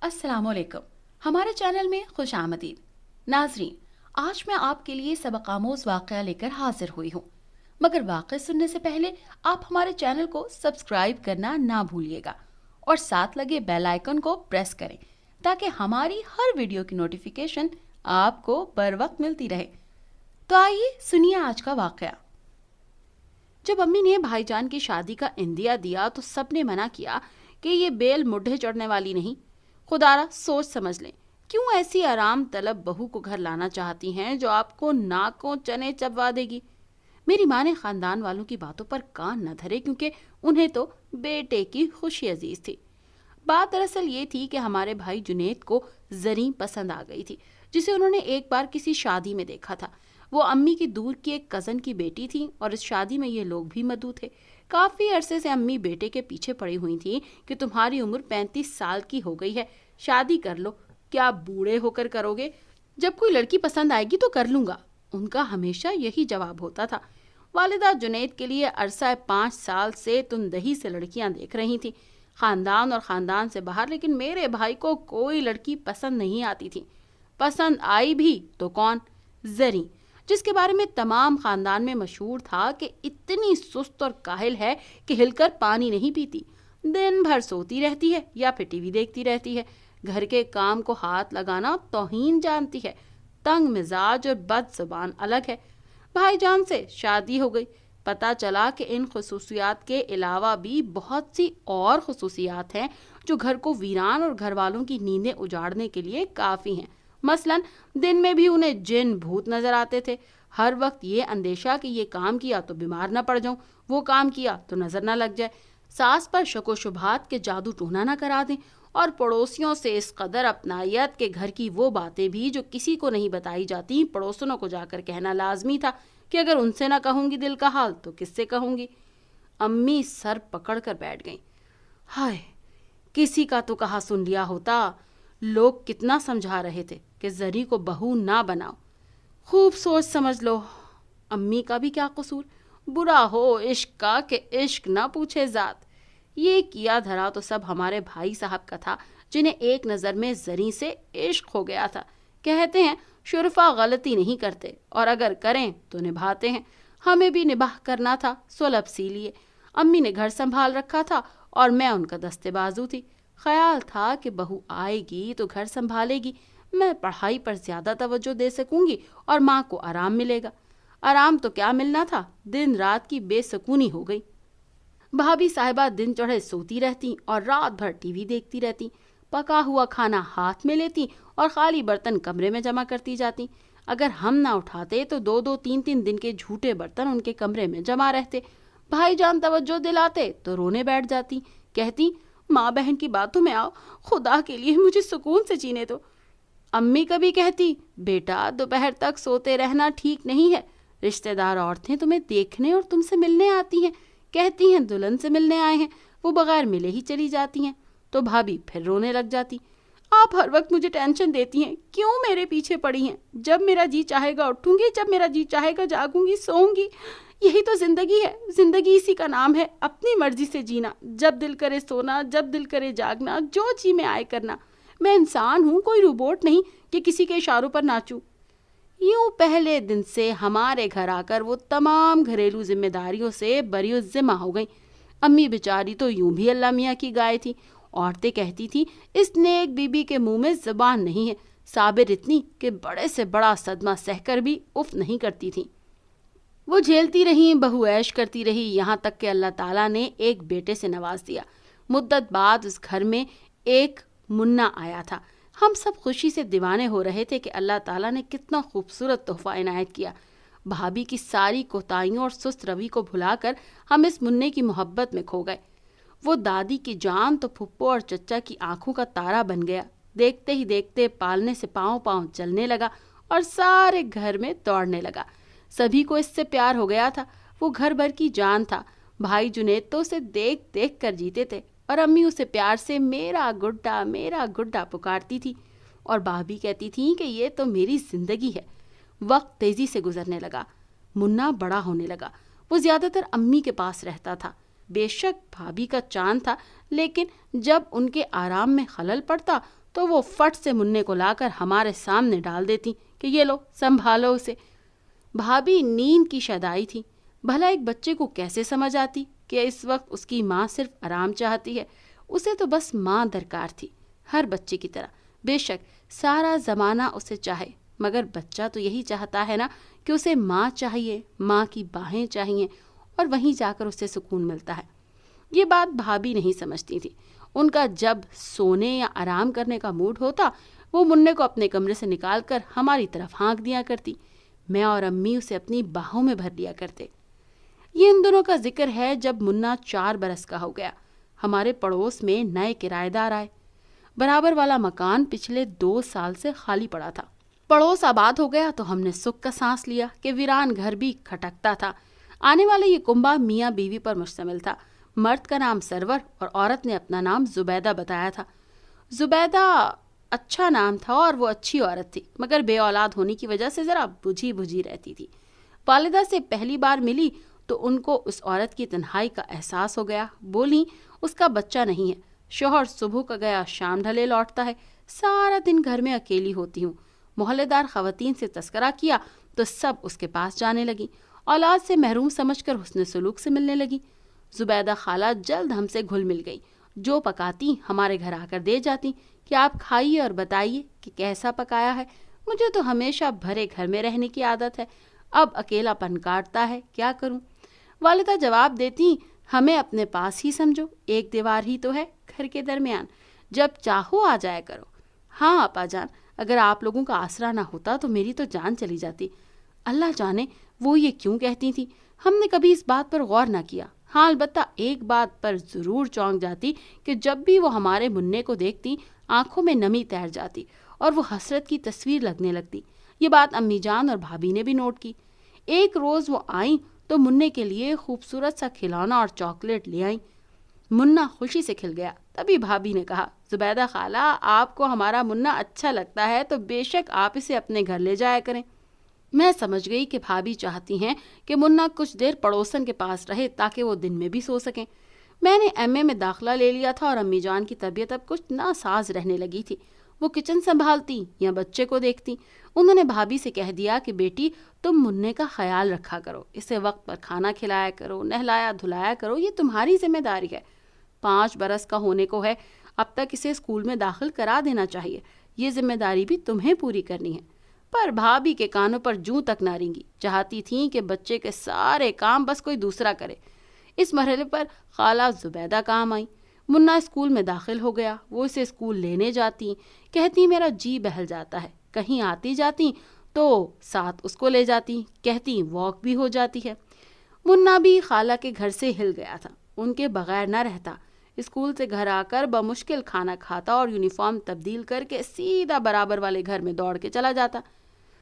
السلام علیکم، ہمارے چینل میں خوش آمدید۔ ناظرین، آج میں آپ کے لیے سبق آموز واقعہ لے کر حاضر ہوئی ہوں، مگر واقعہ سننے سے پہلے آپ ہمارے چینل کو سبسکرائب کرنا نہ بھولیے گا اور ساتھ لگے بیل آئیکن کو پریس کریں تاکہ ہماری ہر ویڈیو کی نوٹیفیکیشن آپ کو بر وقت ملتی رہے۔ تو آئیے سنیے آج کا واقعہ۔ جب امی نے بھائی جان کی شادی کا اندیا دیا تو سب نے منع کیا کہ یہ بیل مڈھے چڑھنے والی نہیں۔ خدارا سوچ سمجھ لیں، کیوں ایسی آرام طلب بہو کو گھر لانا چاہتی ہیں جو آپ کو ناکوں چنے چبوا دے گی۔ میری ماں نے خاندان والوں کی باتوں پر کان نہ دھرے کیونکہ انہیں تو بیٹے کی خوشی عزیز تھی۔ بات دراصل یہ تھی کہ ہمارے بھائی جنید کو زریں پسند آ گئی تھی، جسے انہوں نے ایک بار کسی شادی میں دیکھا تھا۔ وہ امی کی دور کی ایک کزن کی بیٹی تھی اور اس شادی میں یہ لوگ بھی مدعو تھے۔ کافی عرصے سے امی بیٹے کے پیچھے پڑی ہوئی تھیں کہ تمہاری عمر 35 سال کی ہو گئی ہے، شادی کر لو، کیا بوڑھے ہو کر کرو گے؟ جب کوئی لڑکی پسند آئے گی تو کر لوں گا، ان کا ہمیشہ یہی جواب ہوتا تھا۔ والدہ جنید کے لیے عرصہ 5 سال سے تندہی سے لڑکیاں دیکھ رہی تھیں، خاندان اور خاندان سے باہر، لیکن میرے بھائی کو کوئی لڑکی پسند نہیں آتی تھی۔ پسند آئی بھی تو کون؟ زریں، جس کے بارے میں تمام خاندان میں مشہور تھا کہ اتنی سست اور کاہل ہے کہ ہل کر پانی نہیں پیتی، دن بھر سوتی رہتی ہے یا پھر ٹی وی دیکھتی رہتی ہے، گھر کے کام کو ہاتھ لگانا توہین جانتی ہے، تنگ مزاج اور بد زبان الگ ہے۔ بھائی جان سے شادی ہو گئی، پتہ چلا کہ ان خصوصیات کے علاوہ بھی بہت سی اور خصوصیات ہیں جو گھر کو ویران اور گھر والوں کی نیندیں اجاڑنے کے لیے کافی ہیں۔ مثلاً دن میں بھی انہیں جن بھوت نظر آتے تھے، ہر وقت یہ اندیشہ کہ یہ کام کیا تو بیمار نہ پڑ جاؤں، وہ کام کیا تو نظر نہ لگ جائے، ساس پر شک و شبہات کے جادو ٹونا نہ کرا دیں، اور پڑوسیوں سے اس قدر اپنائیت کہ گھر کی وہ باتیں بھی جو کسی کو نہیں بتائی جاتی پڑوسنوں کو جا کر کہنا لازمی تھا کہ اگر ان سے نہ کہوں گی دل کا حال تو کس سے کہوں گی۔ امی سر پکڑ کر بیٹھ گئیں۔ ہائے، کسی کا تو کہا سن لیا ہوتا، لوگ کتنا سمجھا رہے تھے کہ زری کو بہو نہ بناؤ۔ خوب سوچ سمجھ لو، امی کا بھی کیا قصور؟ برا ہو عشق کا کہ عشق نہ پوچھے ذات۔ یہ کیا دھرا تو سب ہمارے بھائی صاحب کا تھا، جنہیں ایک نظر میں زریں سے عشق ہو گیا تھا۔ کہتے ہیں شرفا غلطی نہیں کرتے اور اگر کریں تو نبھاتے ہیں، ہمیں بھی نباہ کرنا تھا، سلب سی لیے۔ امی نے گھر سنبھال رکھا تھا اور میں ان کا دستے بازو تھی۔ خیال تھا کہ بہو آئے گی تو گھر سنبھالے گی، میں پڑھائی پر زیادہ توجہ دے سکوں گی اور ماں کو آرام ملے گا۔ آرام تو کیا ملنا تھا، دن رات کی بے سکونی ہو گئی۔ بھابھی صاحبہ دن چڑھے سوتی رہتی اور رات بھر ٹی وی دیکھتی رہتی، پکا ہوا کھانا ہاتھ میں لیتی اور خالی برتن کمرے میں جمع کرتی جاتی۔ اگر ہم نہ اٹھاتے تو 2 3 دن کے جھوٹے برتن ان کے کمرے میں جمع رہتے۔ بھائی جان توجہ دلاتے تو رونے بیٹھ جاتی، کہتی ماں بہن کی باتوں میں آؤ، خدا کے لیے مجھے سکون سے جینے دو۔ امی کبھی کہتی بیٹا دوپہر تک سوتے رہنا ٹھیک نہیں ہے، رشتہ دار عورتیں تمہیں دیکھنے اور تم سے ملنے آتی ہیں، کہتی ہیں دلہن سے ملنے آئے ہیں، وہ بغیر ملے ہی چلی جاتی ہیں۔ تو بھابھی پھر رونے لگ جاتی، آپ ہر وقت مجھے ٹینشن دیتی ہیں، کیوں میرے پیچھے پڑی ہیں؟ جب میرا جی چاہے گا اٹھوں گی، جب میرا جی چاہے گا جاگوں گی، سوؤں گی، یہی تو زندگی ہے۔ زندگی اسی کا نام ہے، اپنی مرضی سے جینا، جب دل کرے سونا، جب دل کرے جاگنا، جو جی میں آئے کرنا۔ میں انسان ہوں، کوئی روبوٹ نہیں کہ کسی کے اشاروں پر ناچوں۔ یوں پہلے دن سے ہمارے گھر آ کر وہ تمام گھریلو ذمہ داریوں سے بری الذمہ ہو گئیں۔ امی بیچاری تو یوں بھی اللہ میاں کی گائے تھی۔ عورتیں کہتی تھیں اس نیک بی بی کے منہ میں زبان نہیں ہے، صابر اتنی کہ بڑے سے بڑا صدمہ سہ کر بھی اف نہیں کرتی تھیں۔ وہ جھیلتی رہیں، بہو عیش کرتی رہی، یہاں تک کہ اللہ تعالیٰ نے ایک بیٹے سے نواز دیا۔ مدت بعد اس گھر میں ایک منا آیا تھا۔ ہم سب خوشی سے دیوانے ہو رہے تھے کہ اللہ تعالیٰ نے کتنا خوبصورت تحفہ عنایت کیا۔ بھابھی کی ساری کوتاہیوں اور سست روی کو بھلا کر ہم اس منع کی محبت میں کھو گئے۔ وہ دادی کی جان تو پھپھو اور چچا کی آنکھوں کا تارا بن گیا۔ دیکھتے ہی دیکھتے پالنے سے پاؤں پاؤں چلنے لگا اور سارے گھر میں دوڑنے لگا۔ سبھی کو اس سے پیار ہو گیا تھا، وہ گھر بھر کی جان تھا۔ بھائی جنید تو اسے دیکھ دیکھ کر جیتے تھے اور امی اسے پیار سے میرا گڈا پکارتی تھی، اور بھابھی کہتی تھی کہ یہ تو میری زندگی ہے۔ وقت تیزی سے گزرنے لگا، منا بڑا ہونے لگا، وہ زیادہ تر امی کے پاس رہتا تھا۔ بے شک بھابھی کا چاند تھا، لیکن جب ان کے آرام میں خلل پڑتا تو وہ فٹ سے مننے کو لا کر ہمارے سامنے ڈال دیتی کہ یہ لو سنبھالو اسے۔ بھابھی نیند کی شیدائی تھی، بھلا ایک بچے کو کیسے سمجھ آتی کہ اس وقت اس کی ماں صرف آرام چاہتی ہے؟ اسے تو بس ماں درکار تھی، ہر بچے کی طرح۔ بے شک سارا زمانہ اسے چاہے، مگر بچہ تو یہی چاہتا ہے نا کہ اسے ماں چاہیے، ماں کی باہیں چاہیے، اور وہیں جا کر اسے سکون ملتا ہے۔ یہ بات بھابھی نہیں سمجھتی تھی۔ ان کا جب سونے یا آرام کرنے کا موڈ ہوتا، وہ مننے کو اپنے کمرے سے نکال کر ہماری طرف ہانک دیا کرتی۔ میں اور امی اسے اپنی باہوں میں بھر لیا کرتے۔ یہ ان دنوں کا ذکر ہے جب منا 4 برس کا ہو گیا۔ ہمارے پڑوس میں نئے کرایہ دار آئے۔ برابر والا مکان پچھلے 2 سال سے خالی پڑا تھا۔ پڑوس آباد ہو گیا تو ہم نے سکھ کا سانس لیا کہ ویران گھر بھی کھٹکتا تھا۔ آنے والے یہ کنبہ میاں بیوی پر مشتمل تھا۔ مرد کا نام سرور اور عورت نے اپنا نام زبیدہ بتایا تھا۔ زبیدہ اچھا نام تھا اور وہ اچھی عورت تھی، مگر بے اولاد ہونے کی وجہ سے ذرا بجھی رہتی تھی۔ والدہ سے پہلی بار ملی تو ان کو اس عورت کی تنہائی کا احساس ہو گیا۔ بولیں اس کا بچہ نہیں ہے، شوہر صبح کا گیا شام ڈھلے لوٹتا ہے، سارا دن گھر میں اکیلی ہوتی ہوں۔ محلے دار خواتین سے تذکرہ کیا تو سب اس کے پاس جانے لگی، اولاد سے محروم سمجھ کر حسن سلوک سے ملنے لگی۔ زبیدہ خالہ جلد ہم سے گھل مل گئی، جو پکاتی ہمارے گھر آ کر دے جاتی کہ آپ کھائیے اور بتائیے کہ کیسا پکایا ہے۔ مجھے تو ہمیشہ بھرے گھر میں رہنے کی عادت ہے، اب اکیلا پن کاٹتا ہے، کیا کروں؟ والدہ جواب دیتی، ہمیں اپنے پاس ہی سمجھو، ایک دیوار ہی تو ہے گھر کے درمیان، جب چاہو آ جایا کرو۔ ہاں آپا جان، اگر آپ لوگوں کا آسرا نہ ہوتا تو میری تو جان چلی جاتی۔ اللہ جانے وہ یہ کیوں کہتی تھی، ہم نے کبھی اس بات پر غور نہ کیا۔ ہاں البتہ ایک بات پر ضرور چونک جاتی کہ جب بھی وہ ہمارے مننے کو دیکھتی آنکھوں میں نمی تیر جاتی اور وہ حسرت کی تصویر لگنے لگتی۔ یہ بات امی جان اور بھابھی نے بھی نوٹ کی۔ ایک روز وہ آئیں تو مننے کے لیے خوبصورت سا کھلونا اور چاکلیٹ لے آئیں۔ منا خوشی سے کھل گیا۔ تبھی بھابھی نے کہا، زبیدہ خالہ آپ کو ہمارا منا اچھا لگتا ہے تو بے شک آپ اسے اپنے گھر لے جایا کریں۔ میں سمجھ گئی کہ بھابھی چاہتی ہیں کہ منا کچھ دیر پڑوسن کے پاس رہے تاکہ وہ دن میں بھی سو سکیں۔ میں نے ایم اے میں داخلہ لے لیا تھا اور امی جان کی طبیعت اب کچھ ناساز رہنے لگی تھی۔ وہ کچن سنبھالتی یا بچے کو دیکھتی۔ انہوں نے بھابھی سے کہہ دیا کہ بیٹی تم مننے کا خیال رکھا کرو، اسے وقت پر کھانا کھلایا کرو، نہلایا دھلایا کرو، یہ تمہاری ذمہ داری ہے۔ 5 برس کا ہونے کو ہے، اب تک اسے اسکول میں داخل کرا دینا چاہیے، یہ ذمہ داری بھی تمہیں پوری کرنی ہے۔ پر بھابھی کے کانوں پر جوں تک نہ رینگی، چاہتی تھیں کہ بچے کے سارے کام بس کوئی دوسرا کرے۔ اس مرحلے پر خالہ زبیدہ کام آئی۔ منا اسکول میں داخل ہو گیا، وہ اسے اسکول لینے جاتی، کہتی میرا جی بہل جاتا ہے، کہیں آتی جاتی تو ساتھ اس کو لے جاتی، کہتی واک بھی ہو جاتی ہے۔ منا بھی خالہ کے گھر سے ہل گیا تھا، ان کے بغیر نہ رہتا۔ اسکول سے گھر آ کر بمشکل کھانا کھاتا اور یونیفارم تبدیل کر کے سیدھا برابر والے گھر میں دوڑ کے چلا جاتا۔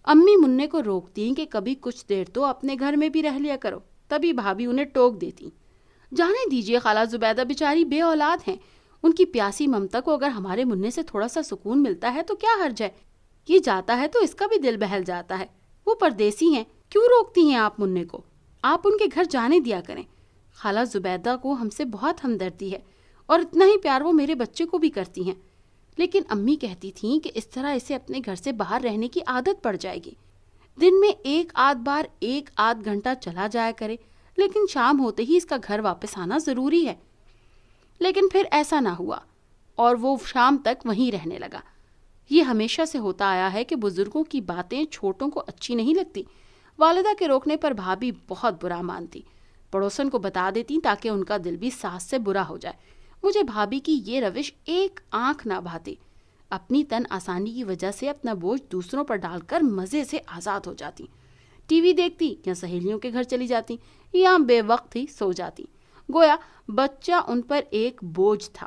امی مننے کو روکتی کہ کبھی کچھ دیر تو اپنے گھر میں بھی رہ لیا کرو، تبھی بھابھی انہیں ٹوک دیتی، جانے دیجیے خالہ زبیدہ بیچاری بے اولاد ہیں، ان کی پیاسی ممتا کو اگر ہمارے مننے سے تھوڑا سا سکون ملتا ہے تو کیا حرج ہے؟ یہ جاتا ہے تو اس کا بھی دل بہل جاتا ہے، وہ پردیسی ہیں، کیوں روکتی ہیں آپ مننے کو؟ آپ ان کے گھر جانے دیا کریں۔ خالہ زبیدہ کو ہم سے بہت ہمدردی ہے اور اتنا ہی پیار وہ میرے بچے کو بھی کرتی ہیں، لیکن امی کہتی تھیں کہ اس طرح اسے اپنے گھر سے باہر رہنے کی عادت پڑ جائے گی۔ دن میں 1 بار 1 گھنٹہ چلا جایا کرے، لیکن شام ہوتے ہی اس کا گھر واپس آنا ضروری ہے۔ لیکن پھر ایسا نہ ہوا اور وہ شام تک وہیں رہنے لگا۔ یہ ہمیشہ سے ہوتا آیا ہے کہ بزرگوں کی باتیں چھوٹوں کو اچھی نہیں لگتی۔ والدہ کے روکنے پر بھابھی بہت برا مانتی، پڑوسن کو بتا دیتی تاکہ ان کا دل بھی ساس سے برا ہو جائے۔ مجھے بھابھی کی یہ روش ایک آنکھ نہ بھاتی، اپنی تن آسانی کی وجہ سے اپنا بوجھ دوسروں پر ڈال کر مزے سے آزاد ہو جاتی، ٹی وی دیکھتی یا سہیلیوں کے گھر چلی جاتی یا بے وقت ہی سو جاتی، گویا بچہ ان پر ایک بوجھ تھا۔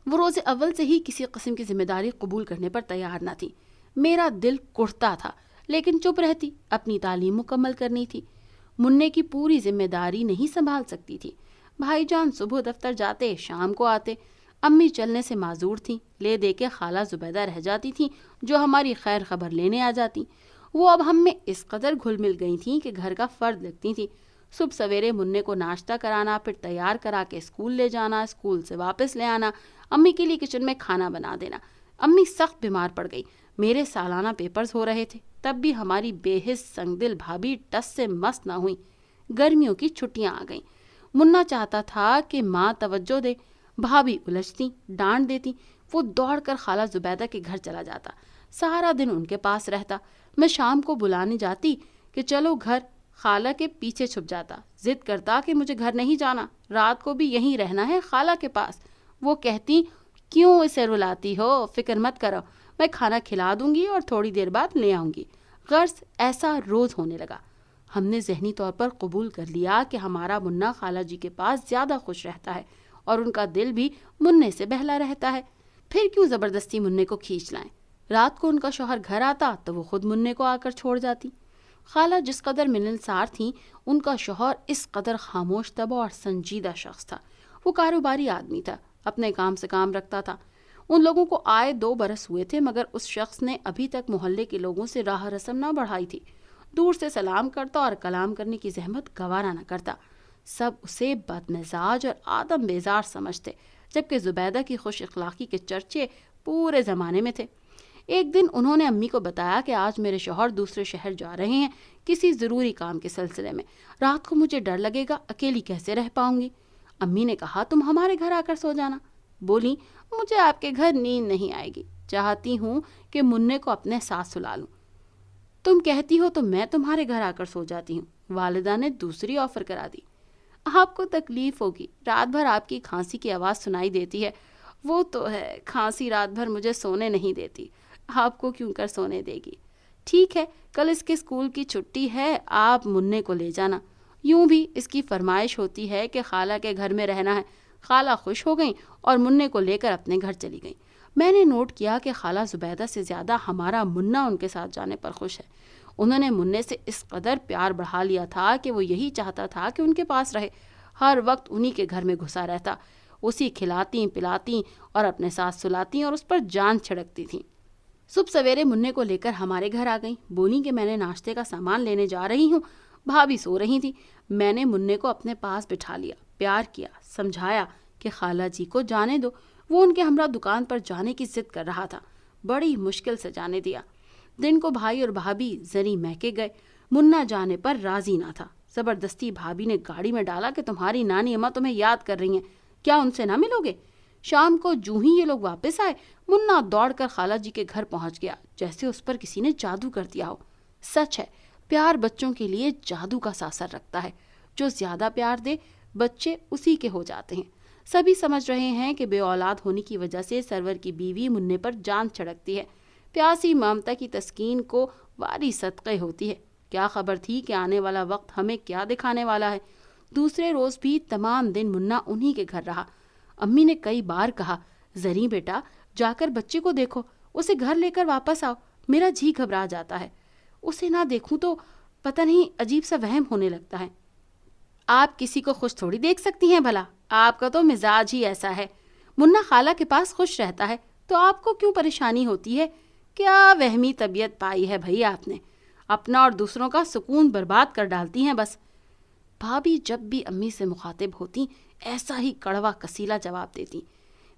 وہ روز اول سے ہی کسی قسم کی ذمہ داری قبول کرنے پر تیار نہ تھی۔ میرا دل کڑتا تھا لیکن چپ رہتی، اپنی تعلیم مکمل کرنی تھی، مننے کی پوری ذمہ داری نہیں سنبھال سکتی تھی۔ بھائی جان صبح دفتر جاتے شام کو آتے، امی چلنے سے معذور تھیں، لے دے کے خالہ زبیدہ رہ جاتی تھیں جو ہماری خیر خبر لینے آ جاتی۔ وہ اب ہم میں اس قدر گھل مل گئی تھیں کہ گھر کا فرد لگتی تھیں۔ صبح سویرے مننے کو ناشتہ کرانا، پھر تیار کرا کے اسکول لے جانا، اسکول سے واپس لے آنا، امی کے لیے کچن میں کھانا بنا دینا۔ امی سخت بیمار پڑ گئی، میرے سالانہ پیپرز ہو رہے تھے، تب بھی ہماری بے حس سنگ دل بھابھی ٹس سے مس نہ ہوئی۔ گرمیوں کی چھٹیاں آ گئیں، منا چاہتا تھا کہ ماں توجہ دے، بھابھی الجھتی، ڈانٹ دیتی، وہ دوڑ کر خالہ زبیدہ کے گھر چلا جاتا، سارا دن ان کے پاس رہتا۔ میں شام کو بلانے جاتی کہ چلو گھر، خالہ کے پیچھے چھپ جاتا، ضد کرتا کہ مجھے گھر نہیں جانا، رات کو بھی یہیں رہنا ہے خالہ کے پاس۔ وہ کہتی کیوں اسے رلاتی ہو، فکر مت کرو، میں کھانا کھلا دوں گی اور تھوڑی دیر بعد لے آؤں گی۔ غرض ایسا روز ہونے لگا۔ ہم نے ذہنی طور پر قبول کر لیا کہ ہمارا منا خالہ جی کے پاس زیادہ خوش رہتا ہے اور ان کا دل بھی مننے سے بہلا رہتا ہے، پھر کیوں زبردستی مننے کو کھینچ لائیں۔ رات کو ان کا شوہر گھر آتا تو وہ خود مننے کو آ کر چھوڑ جاتی۔ خالہ جس قدر ملنسار تھیں، ان کا شوہر اس قدر خاموش طبع اور سنجیدہ شخص تھا۔ وہ کاروباری آدمی تھا، اپنے کام سے کام رکھتا تھا۔ ان لوگوں کو آئے 2 برس ہوئے تھے، مگر اس شخص نے ابھی تک محلے کے لوگوں سے راہ رسم نہ بڑھائی تھی۔ دور سے سلام کرتا اور کلام کرنے کی زحمت گوارا نہ کرتا۔ سب اسے بد مزاج اور آدم بیزار سمجھتے، جبکہ زبیدہ کی خوش اخلاقی کے چرچے پورے زمانے میں تھے۔ ایک دن انہوں نے امی کو بتایا کہ آج میرے شوہر دوسرے شہر جا رہے ہیں کسی ضروری کام کے سلسلے میں، رات کو مجھے ڈر لگے گا، اکیلی کیسے رہ پاؤں گی۔ امی نے کہا تم ہمارے گھر آ کر سو جانا۔ بولی مجھے آپ کے گھر نیند نہیں آئے گی، چاہتی ہوں کہ مننے کو اپنے ساتھ سلا لوں۔ تم کہتی ہو تو میں تمہارے گھر آ کر سو جاتی ہوں۔ والدہ نے دوسری آفر کرا دی۔ آپ کو تکلیف ہوگی، رات بھر آپ کی کھانسی کی آواز سنائی دیتی ہے۔ وہ تو ہے، کھانسی رات بھر مجھے سونے نہیں دیتی، آپ کو کیوں کر سونے دے گی۔ ٹھیک ہے، کل اس کے اسکول کی چھٹی ہے، آپ مننے کو لے جانا۔ یوں بھی اس کی فرمائش ہوتی ہے کہ خالہ کے گھر میں رہنا ہے۔ خالہ خوش ہو گئیں اور مننے کو لے کر اپنے گھر چلی گئیں۔ میں نے نوٹ کیا کہ خالہ زبیدہ سے زیادہ ہمارا منا ان کے ساتھ جانے پر خوش ہے۔ انہوں نے مننے سے اس قدر پیار بڑھا لیا تھا کہ وہ یہی چاہتا تھا کہ ان کے پاس رہے، ہر وقت انہی کے گھر میں گھسا رہتا، اسی کھلاتی پلاتی اور اپنے ساتھ سلاتی اور اس پر جان چھڑکتی تھیں۔ صبح سویرے مننے کو لے کر ہمارے گھر آ گئیں، بولی کہ میں نے ناشتے کا سامان لینے جا رہی ہوں۔ بھابھی سو رہی تھی۔ میں نے مننے کو اپنے پاس بٹھا لیا، پیار کیا، سمجھایا کہ خالہ جی کو جانے دو، وہ ان کے ہمراہ دکان پر جانے کی ضد کر رہا تھا۔ بڑی مشکل سے جانے دیا۔ دن کو بھائی اور بھابھی زری مہکے گئے، منا جانے پر راضی نہ تھا۔ زبردستی بھابھی نے گاڑی میں ڈالا کہ تمہاری نانی اماں تمہیں یاد کر رہی ہیں، کیا ان سے نہ ملو گے؟ شام کو جوں ہی یہ لوگ واپس آئے، منا دوڑ کر خالہ جی کے گھر پہنچ گیا، جیسے اس پر کسی نے جادو کر دیا ہو۔ سچ ہے، پیار بچوں کے لیے جادو کا سا اثر رکھتا ہے، جو زیادہ پیار دے بچے اسی کے ہو جاتے ہیں۔ سبھی سمجھ رہے ہیں کہ بے اولاد ہونے کی وجہ سے سرور کی بیوی مننے پر جان چھڑکتی ہے، پیاسی ممتا کی تسکین کو واری صدقے ہوتی ہے۔ کیا خبر تھی کہ آنے والا وقت ہمیں کیا دکھانے والا ہے۔ دوسرے روز بھی تمام دن منا انہی کے گھر رہا۔ امی نے کئی بار کہا زری بیٹا جا کر بچے کو دیکھو، اسے گھر لے کر واپس آؤ، میرا جی گھبرا جاتا ہے، اسے نہ دیکھوں تو پتہ نہیں عجیب سا وہم ہونے لگتا ہے۔ آپ کسی کو خوش تھوڑی دیکھ سکتی ہیں بھلا، آپ کا تو مزاج ہی ایسا ہے۔ منا خالہ کے پاس خوش رہتا ہے تو آپ کو کیوں پریشانی ہوتی ہے؟ کیا وہمی طبیعت پائی ہے بھئی آپ نے، اپنا اور دوسروں کا سکون برباد کر ڈالتی ہیں بس۔ بھابھی جب بھی امی سے مخاطب ہوتی ایسا ہی کڑوا کسیلا جواب دیتی۔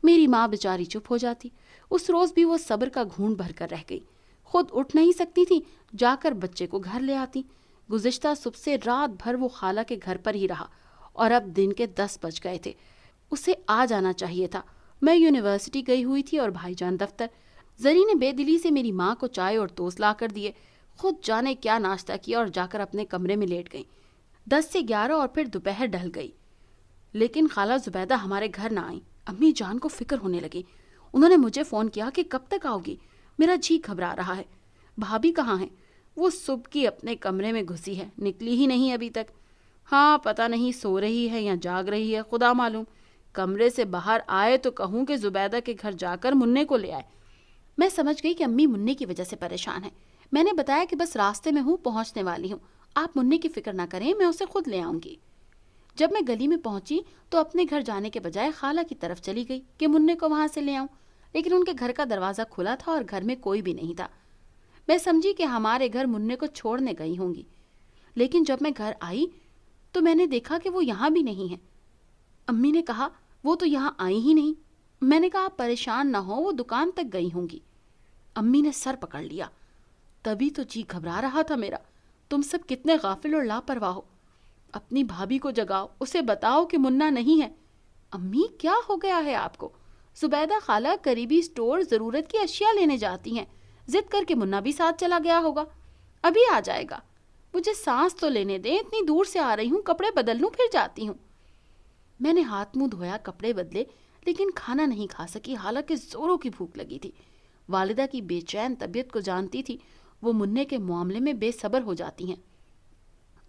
میری ماں بیچاری چپ ہو جاتی۔ اس روز بھی وہ صبر کا گھونٹ بھر کر رہ گئی، خود اٹھ نہیں سکتی تھی، جا کر بچے کو گھر لے آتی۔ گزشتہ صبح سے رات بھر وہ خالہ کے گھر پر ہی رہا اور اب دن کے 10 بج گئے تھے۔ اسے آ جانا چاہیے تھا۔ میں یونیورسٹی گئی ہوئی تھی اور بھائی جان دفتر۔ زری نے بے دلی سے میری ماں کو چائے اور ٹوسٹ لا کر دیے، خود جانے کیا ناشتہ کیا اور جا کر اپنے کمرے میں لیٹ گئی۔ 10 سے 11 اور پھر دوپہر ڈھل گئی، لیکن خالہ زبیدہ ہمارے گھر نہ آئیں۔ امی جان کو فکر ہونے لگی۔ انہوں نے مجھے فون کیا کہ کب تک آؤ گی، میرا جی گھبرا رہا ہے۔ بھابھی کہاں ہیں؟ وہ صبح کی اپنے کمرے میں گھسی ہے، نکلی ہی نہیں ابھی تک۔ ہاں پتہ نہیں سو رہی ہے یا جاگ رہی ہے، خدا معلوم۔ کمرے سے باہر آئے تو کہوں کہ زبیدہ کے گھر جا کر مننے کو لے آئے۔ میں سمجھ گئی کہ امی مننے کی وجہ سے پریشان ہیں۔ میں نے بتایا کہ بس راستے میں ہوں، پہنچنے والی ہوں، آپ مننے کی فکر نہ کریں، میں اسے خود لے آؤں گی۔ جب میں گلی میں پہنچی تو اپنے گھر جانے کے بجائے خالہ کی طرف چلی گئی کہ مننے کو وہاں سے لے آؤں، لیکن ان کے گھر کا دروازہ کھلا تھا اور گھر میں کوئی بھی نہیں تھا۔ میں سمجھی کہ ہمارے گھر مننے کو چھوڑنے گئی ہوں گی، لیکن جب میں گھر آئی تو میں نے دیکھا کہ وہ یہاں بھی نہیں ہے۔ امی نے کہا وہ تو یہاں آئی ہی نہیں۔ میں نے کہا آپ پریشان نہ ہو، وہ دکان تک گئی ہوں گی۔ امی نے سر پکڑ لیا۔ تبھی تو جی گھبرا رہا تھا میرا، تم سب کتنے غافل اور لاپرواہ ہو۔ اپنی بھابھی کو جگاؤ، اسے بتاؤ کہ منا نہیں ہے۔ امی کیا ہو گیا ہے آپ کو؟ زبیدہ خالہ قریبی اسٹور ضرورت کی اشیاء لینے جاتی ہیں، ضد کر کے منا بھی ساتھ چلا گیا ہوگا، ابھی آ جائے گا۔ مجھے سانس تو لینے دیں، اتنی دور سے آ رہی ہوں، کپڑے بدل لوں پھر جاتی ہوں۔ میں نے ہاتھ منہ دھویا، کپڑے بدلے، لیکن کھانا نہیں کھا سکی، حالانکہ زوروں کی بھوک لگی تھی۔ والدہ کی بے چین طبیعت کو جانتی تھی، وہ مننے کے معاملے میں بے صبر ہو جاتی ہیں۔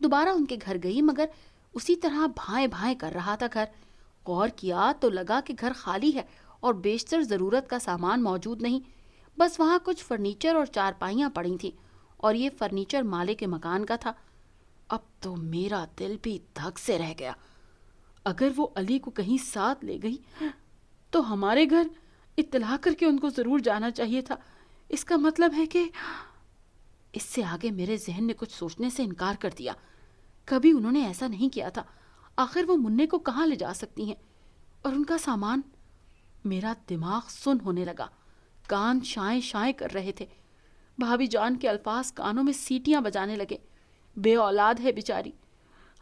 دوبارہ ان کے گھر گئی، مگر اسی طرح بھائیں بھائیں کر رہا تھا گھر۔ غور کیا تو لگا کہ گھر خالی ہے اور بیشتر ضرورت کا سامان موجود نہیں، بس وہاں کچھ فرنیچر اور چارپائیاں پڑی تھیں، اور یہ فرنیچر مالک کے مکان کا تھا۔ اب تو میرا دل بھی دھک سے رہ گیا۔ اگر وہ علی کو کہیں ساتھ لے گئی تو ہمارے گھر اطلاع کر کے ان کو ضرور جانا چاہیے تھا۔ اس کا مطلب ہے کہ… اس سے آگے میرے ذہن نے کچھ سوچنے سے انکار کر دیا۔ کبھی انہوں نے ایسا نہیں کیا تھا۔ آخر وہ مننے کو کہاں لے جا سکتی ہیں؟ اور ان کا سامان؟ میرا دماغ سن ہونے لگا، کان شائیں شائیں کر رہے تھے۔ بھابھی جان کے الفاظ کانوں میں سیٹیاں بجانے لگے۔ بے اولاد ہے بیچاری،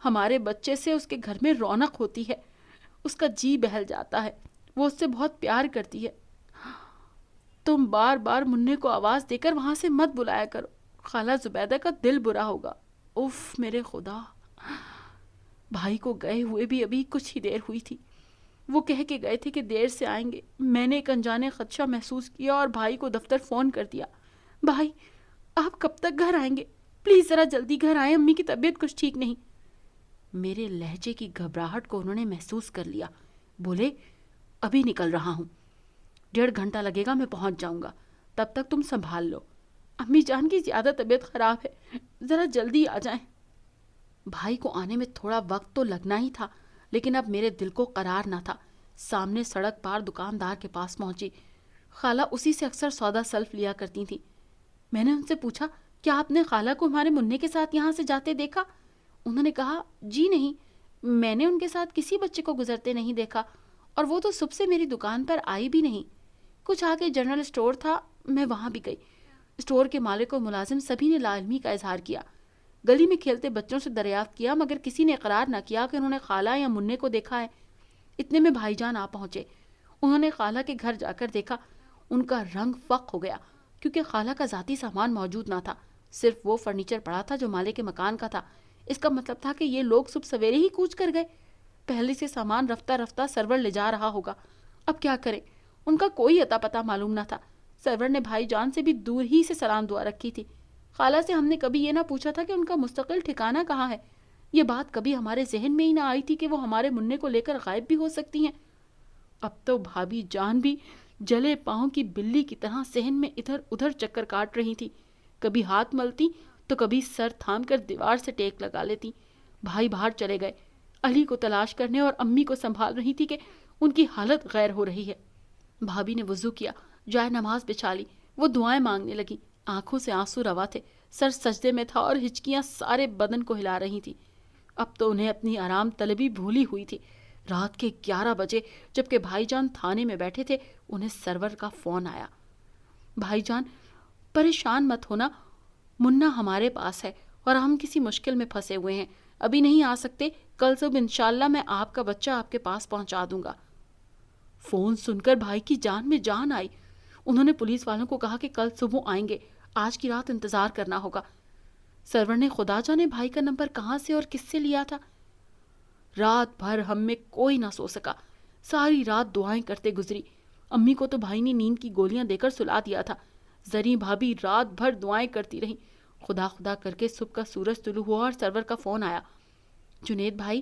ہمارے بچے سے اس کے گھر میں رونق ہوتی ہے، اس کا جی بہل جاتا ہے، وہ اس سے بہت پیار کرتی ہے۔ تم بار بار مننے کو آواز دے کر وہاں سے مت بلایا کرو، خالہ زبیدہ کا دل برا ہوگا۔ اف میرے خدا! بھائی کو گئے ہوئے بھی ابھی کچھ ہی دیر ہوئی تھی۔ وہ کہہ کے گئے تھے کہ دیر سے آئیں گے۔ میں نے ایک انجانے خدشہ محسوس کیا اور بھائی کو دفتر فون کر دیا۔ بھائی، آپ کب تک گھر آئیں گے؟ پلیز ذرا جلدی گھر آئیں، امی کی طبیعت کچھ ٹھیک نہیں۔ میرے لہجے کی گھبراہٹ کو انہوں نے محسوس کر لیا۔ بولے، ابھی نکل رہا ہوں، 1.5 گھنٹہ لگے گا، میں پہنچ جاؤں گا، تب تک تم سنبھال لو۔ امی جان کی زیادہ طبیعت خراب ہے، ذرا جلدی آ جائیں۔ بھائی کو آنے میں تھوڑا وقت تو لگنا ہی تھا، لیکن اب میرے دل کو قرار نہ تھا۔ سامنے سڑک پار دکاندار کے پاس پہنچی۔ خالہ اسی سے اکثر سودا سلف لیا کرتی تھیں۔ میں نے ان سے پوچھا، کیا آپ نے خالہ کو ہمارے مننے کے ساتھ یہاں سے جاتے دیکھا؟ انہوں نے کہا، جی نہیں، میں نے ان کے ساتھ کسی بچے کو گزرتے نہیں دیکھا، اور وہ تو صبح سے میری دکان پر آئی بھی نہیں۔ کچھ آگے جنرل اسٹور تھا، میں وہاں بھی گئی۔ اسٹور کے مالک اور ملازم سبھی نے لا علمی کا اظہار کیا۔ گلی میں کھیلتے بچوں سے دریافت کیا، مگر کسی نے اقرار نہ کیا کہ انہوں نے خالہ یا مننے کو دیکھا ہے۔ اتنے میں بھائی جان آ پہنچے۔ انہوں نے خالہ کے گھر جا کر دیکھا۔ ان کا رنگ فق ہو گیا، کیونکہ خالہ کا ذاتی سامان موجود نہ تھا، صرف وہ فرنیچر پڑا تھا جو مالک کے مکان کا تھا۔ اس کا مطلب تھا کہ یہ لوگ صبح سویرے ہی کوچ کر گئے۔ پہلے سے سامان رفتہ رفتہ سرور لے جا رہا ہوگا۔ اب کیا کریں؟ ان کا کوئی اتا پتہ معلوم نہ تھا۔ سرور نے بھائی جان سے بھی دور ہی سے سلام دعا رکھی تھی۔ خالہ سے ہم نے کبھی یہ نہ پوچھا تھا کہ ان کا مستقل ٹھکانہ کہاں ہے۔ یہ بات کبھی ہمارے ذہن میں ہی نہ آئی تھی کہ وہ ہمارے مننے کو لے کر غائب بھی ہو سکتی ہیں۔ اب تو بھابھی جان بھی جلے پاؤں کی بلی کی طرح ذہن میں ادھر ادھر چکر کاٹ رہی تھی۔ کبھی ہاتھ ملتی تو کبھی سر تھام کر دیوار سے ٹیک لگا لیتی۔ بھائی باہر چلے گئے، علی کو تلاش کرنے، اور امی کو سنبھال رہی تھی کہ ان کی حالت غیر ہو رہی ہے۔ بھابھی نے وضو کیا، جائے نماز بچھا لی۔ وہ دعائیں مانگنے لگی، آنکھوں سے آنسو روا تھے، سر سجدے میں تھا اور ہچکیاں سارے بدن کو ہلا رہی تھی۔ اب تو انہیں اپنی آرام طلبی بھولی ہوئی تھی۔ رات کے 11 بجے جبکہ بھائی جان تھانے میں بیٹھے تھے، انہیں سرور کا فون آیا۔ بھائی جان، پریشان مت ہونا، منا ہمارے پاس ہے اور ہم کسی مشکل میں پھنسے ہوئے ہیں، ابھی نہیں آ سکتے، کل صبح انشاءاللہ میں آپ کا بچہ آپ کے پاس پہنچا دوں گا۔ فون سن کر بھائی کی جان میں جان آئی۔ انہوں نے پولیس والوں کو کہا کہ کل صبح آئیں گے، آج کی رات انتظار کرنا ہوگا۔ سرور نے خدا جانے بھائی کا نمبر کہاں سے اور کس سے لیا تھا۔ رات بھر ہم میں کوئی نہ سو سکا، ساری رات دعائیں کرتے گزری۔ امی کو تو بھائی نے نیند کی گولیاں دے کر سلا دیا تھا۔ زری بھابھی رات بھر دعائیں کرتی رہیں۔ خدا خدا کر کے صبح کا سورج طلوع ہوا اور سرور کا فون آیا۔ جنید بھائی،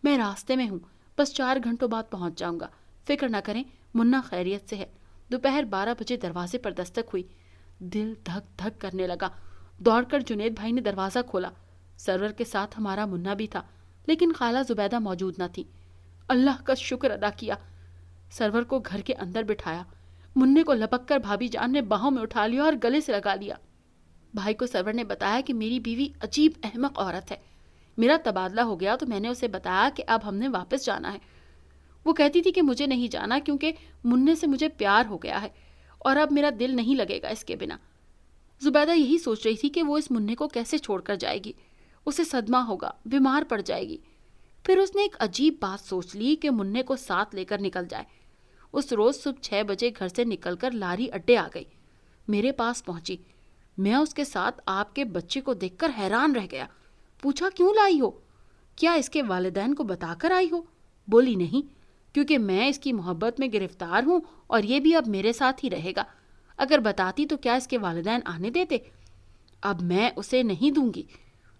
میں راستے میں ہوں، بس 4 گھنٹوں بعد پہنچ جاؤں گا، فکر نہ کریں، منا خیریت سے ہے۔ دوپہر 12 بجے دروازے پر دستک ہوئی۔ دل دھک دھک کرنے لگا۔ دوڑ کر جنید بھائی نے دروازہ کھولا۔ سرور کے ساتھ ہمارا منا بھی تھا، لیکن خالہ زبیدہ موجود نہ تھی۔ اللہ کا شکر ادا کیا۔ سرور کو گھر کے اندر بٹھایا۔ مننے کو لپک کر بھابھی جان نے باہوں میں اٹھا لیا اور گلے سے لگا لیا۔ بھائی کو سرور نے بتایا کہ میری بیوی عجیب احمق عورت ہے۔ میرا تبادلہ ہو گیا تو میں نے اسے بتایا کہ اب ہم نے واپس جانا ہے۔ وہ کہتی تھی کہ مجھے نہیں جانا کیونکہ منّے سے مجھے پیار ہو گیا ہے اور اب میرا دل نہیں لگے گا اس کے بنا۔ زبیدہ یہی سوچ رہی تھی کہ وہ اس منّے کو کیسے چھوڑ کر جائے گی، اسے صدمہ ہوگا، بیمار پڑ جائے گی۔ پھر اس نے ایک عجیب بات سوچ لی کہ منّے کو ساتھ لے کر نکل جائے۔ اس روز صبح 6 بجے گھر سے نکل کر لاری اڈے آ گئی، میرے پاس پہنچی۔ میں اس کے ساتھ آپ کے بچے کو دیکھ کر حیران رہ گیا۔ پوچھا کیوں لائی ہو؟ کیا اس کے والدین کو بتا کر آئی ہو؟ بولی نہیں، کیونکہ میں اس کی محبت میں گرفتار ہوں اور یہ بھی اب میرے ساتھ ہی رہے گا۔ اگر بتاتی تو کیا اس کے والدین آنے دیتے؟ اب میں اسے نہیں دوں گی،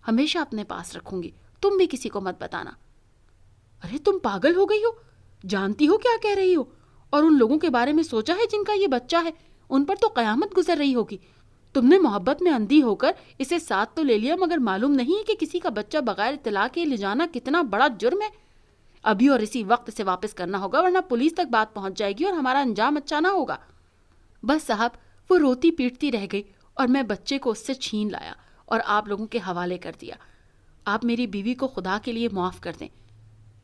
ہمیشہ اپنے پاس رکھوں گی، تم بھی کسی کو مت بتانا۔ ارے تم پاگل ہو گئی ہو، جانتی ہو کیا کہہ رہی ہو؟ اور ان لوگوں کے بارے میں سوچا ہے جن کا یہ بچہ ہے؟ ان پر تو قیامت گزر رہی ہوگی۔ تم نے محبت میں اندھی ہو کر اسے ساتھ تو لے لیا، مگر معلوم نہیں ہے کہ کسی کا بچہ بغیر اطلاع کے لے جانا کتنا بڑا جرم ہے۔ ابھی اور اسی وقت اسے واپس کرنا ہوگا، ورنہ پولیس تک بات پہنچ جائے گی اور ہمارا انجام اچھا نہ ہوگا۔ بس صاحب، وہ روتی پیٹتی رہ گئی اور میں بچے کو اس سے چھین لایا اور آپ لوگوں کے حوالے کر دیا۔ آپ میری بیوی کو خدا کے لیے معاف کر دیں۔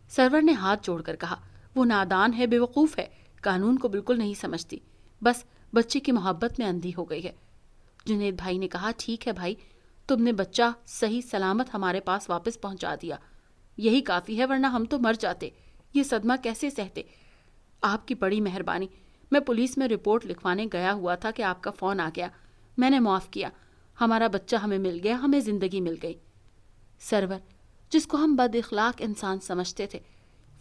سرور نے ہاتھ جوڑ کر کہا، وہ نادان ہے، بے وقوف ہے، قانون کو بالکل نہیں سمجھتی، بس بچے کی محبت میں اندھی ہو گئی ہے۔ جنید بھائی نے کہا، ٹھیک ہے بھائی، تم نے بچہ صحیح سلامت ہمارے پاس واپس پہنچا دیا، یہی کافی ہے، ورنہ ہم تو مر جاتے، یہ صدمہ کیسے سہتے۔ آپ کی بڑی مہربانی۔ میں پولیس میں رپورٹ لکھوانے گیا ہوا تھا کہ آپ کا فون آ گیا، میں نے معاف کیا، ہمارا بچہ ہمیں مل گیا، ہمیں زندگی مل گئی۔ سرور، جس کو ہم بد اخلاق انسان سمجھتے تھے،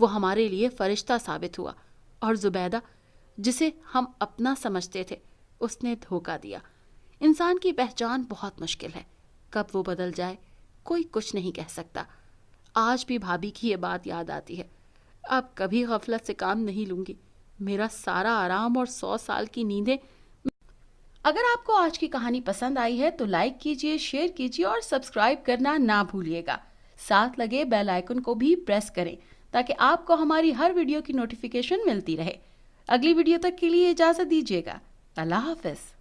وہ ہمارے لیے فرشتہ ثابت ہوا، اور زبیدہ جسے ہم اپنا سمجھتے تھے، اس نے دھوکہ دیا۔ انسان کی پہچان بہت مشکل ہے، کب وہ بدل جائے کوئی کچھ نہیں کہہ سکتا۔ آج بھی بھابھی کی یہ بات یاد آتی ہے۔ اب کبھی غفلت سے کام نہیں لوں گی، میرا سارا آرام اور 100 سال کی نیندیں۔ اگر آپ کو آج کی کہانی پسند آئی ہے تو لائک کیجئے، شیئر کیجئے اور سبسکرائب کرنا نہ بھولیے گا۔ ساتھ لگے بیل آئیکن کو بھی پریس کریں تاکہ آپ کو ہماری ہر ویڈیو کی نوٹیفیکیشن ملتی رہے۔ اگلی ویڈیو تک کے لیے اجازت دیجیے گا۔ اللہ حافظ۔